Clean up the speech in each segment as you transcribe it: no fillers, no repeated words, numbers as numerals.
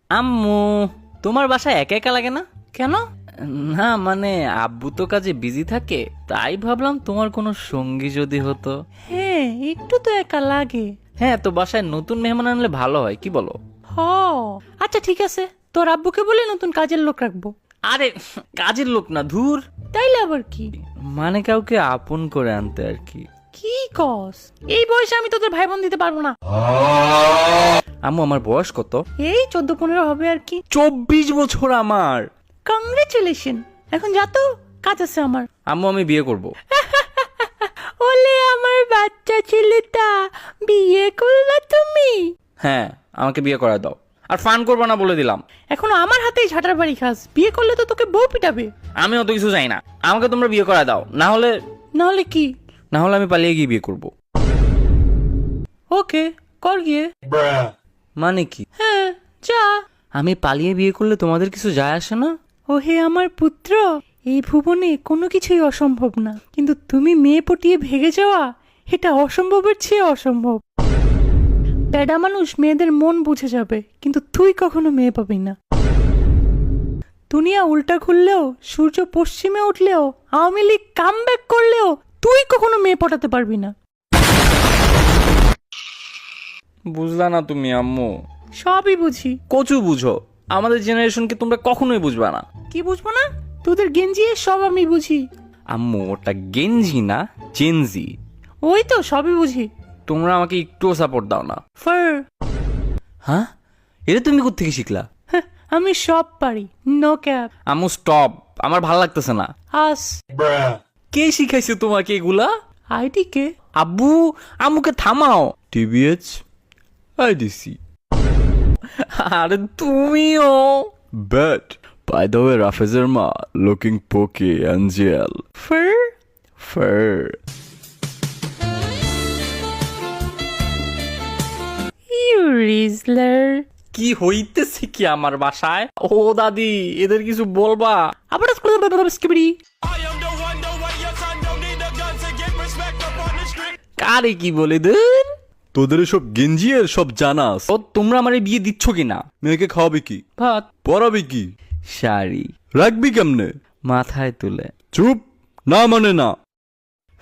আম্মু, তোমার বাসায় একা একা লাগে না? কেন? না মানে আব্বু তো কাজে বিজি থাকে, তাই ভাবলাম তোমার কোনো সঙ্গী যদি হতো। হ্যাঁ, একটু তো একা লাগে। হ্যাঁ, তো বাসায় নতুন মেহমান আনলে ভালো হয়, কি বলো? হ, আচ্ছা ঠিক আছে, তোর আব্বুকে বলে নতুন কাজের লোক রাখবো। আরে কাজের লোক না, ধুর। তাইলে আবার কি? মানে কাউকে আপন করে আনতে আর কি। কি কস? এই বয়সে আমি তোদের ভাই বোন দিতে পারবো না। আম্মু, আমার বয়স কত? এই 14-15 হবে আর কি। 24 বছর আমার। কংগ্রেচুলেশন। এখন যা তো, কাজ আছে আমার। আম্মু, আমি বিয়ে করব। ওলে আমার বাচ্চা ছেলেটা, বিয়ে করলা তুমি? হ্যাঁ, আমাকে বিয়ে করা দাও। আর ফান করবো না বলে দিলাম। এখনো আমার হাতেই ঝাঁটার বাড়ি খাস। বিয়ে করলে তো তোকে বউ পিটাবে। আমি অত কিছু চাই না, আমাকে তোমরা বিয়ে করা দাও, না হলে নাহলে কি? আমি পালিয়ে গিয়ে বিয়ে করব। ওকে, কর গিয়ে। মানে কি? হ্যাঁ, যা। আমি পালিয়ে বিয়ে করলে তোমাদের কিছু যায় আসে না? ও হে আমার পুত্র, এই ভুবনে কোনো কিছুই অসম্ভব না, কিন্তু তুমি মেয়ে পটিয়ে ভেগে যাওয়া, এটা অসম্ভবের চেয়ে অসম্ভব। প্যাডা মানুষ মেয়েদের মন বুঝে যাবে, কিন্তু তুই কখনো মেয়ে পাবি না। দুনিয়া উল্টা ঘুরলেও, সূর্য পশ্চিমে উঠলেও, আওয়ামী লীগ কামব্যাক করলেও তুই কখনো মেয়ে পটাতে পারবি না। বুঝলা না তুমি আম্মু? সবই বুঝি। কচু বুঝো, আমাদের জেনারেশনকে তোমরা কখনোই বুঝবা না। কি বুঝবো না? তোদের গেঞ্জি সব আমি বুঝি। আম্মু, ওটা গেঞ্জি না, চেনজি। ওই তো সবই বুঝি। তোমরা আমাকে একটুও সাপোর্ট দাও না। ফার। হ্যাঁ, এটা তুমি কোত্থেকে শিখলা? হ্যাঁ, আমি সব পারি। No cap. আম্মু স্টপ, আমার ভাল লাগতেছে না। আস। কে শিখাইছে তোমাকে এগুলা? আইটি কে? আব্বু, আম্মুকে থামাও। টিবিএচ আইডিসি। আরে তুমিও। বাট বাই দ্য ওয়ে, রাফেজের মা লুকিং পোকে অ্যাঞ্জেল। ফার। ফার। ইউ রিজলার। কি হইতেছে কি আমার বাসায়? ও দাদি, এদের কিছু বলবা? আবার স্কিবিডি। কারে কি বলে দেন? তোদের সব গেঞ্জি এর সব জানাস। ও, তোমরা আমারে বিয়ে দিচ্ছ কিনা? মেয়েকে খাওয়াবি কি? ভাত, পরাবি কি? শাড়ি, রাখবি কেমনে? মাথায় তুলে। চুপ, না মানে না।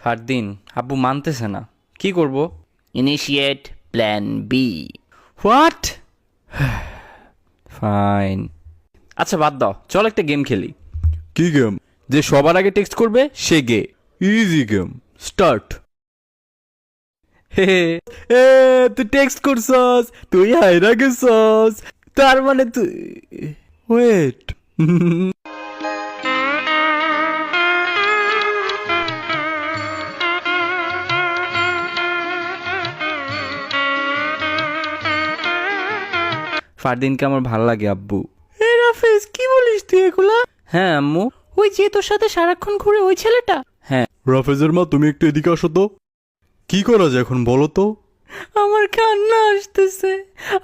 ফারদিন, আব্বু মানতেছে না, কি করব? Initiate plan B. What? Fine. আচ্ছা বাদ দাও, চল একটা গেম খেলি। কি গেম? যে সবার আগে টেক্সট করবে সে গে। Easy game, start. হে এ তুই টেক্সট করছস, তুই হাইরা গেছস, তার মানে তুই। ওয়েট। ফারদিনকে আমার ভাল লাগে আব্বু। এ রাফেজ, কি বলিস তুই এগুলা? হ্যাঁ আম্মু। ওই যে তোর সাথে সারাক্ষণ ঘুরে ওই ছেলেটা? হ্যাঁ। রাফেজের মা, তুমি একটু এদিকে আসো তো। কি করা যায় এখন বলো তো? আমার কান্না আসতেছে।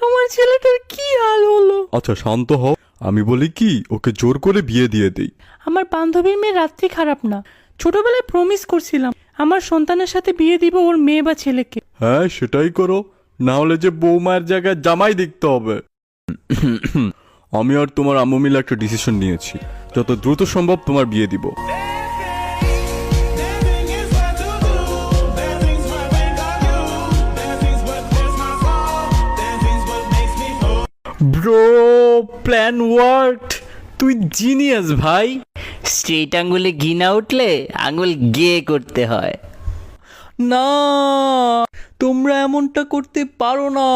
আমার ছেলেটার কি হাল হলো? আচ্ছা শান্ত হও, আমি বলি কি, ওকে জোর করে বিয়ে দিয়ে দেই। আমার বান্ধবীর মেয়ে রাত্রি খারাপ না। ছোটবেলায় প্রমিস করছিলাম আমার সন্তানের সাথে বিয়ে দিব, ওর মেয়ে বা ছেলেকে। হ্যাঁ সেটাই করো, না হলে যে বৌমায়ের জায়গায় জামাই দেখতে হবে। আমি আর তোমার আম্মু মিলে একটা ডিসিশন নিয়েছি, যত দ্রুত সম্ভব তোমার বিয়ে দিব। Bro, plan worked. তুই জিনিয়াস ভাই। স্ট্রেট আঙ্গুলে ঘি না উঠলে আঙ্গুল গে করতে হয়। না, তোমরা এমনটা করতে পারো না।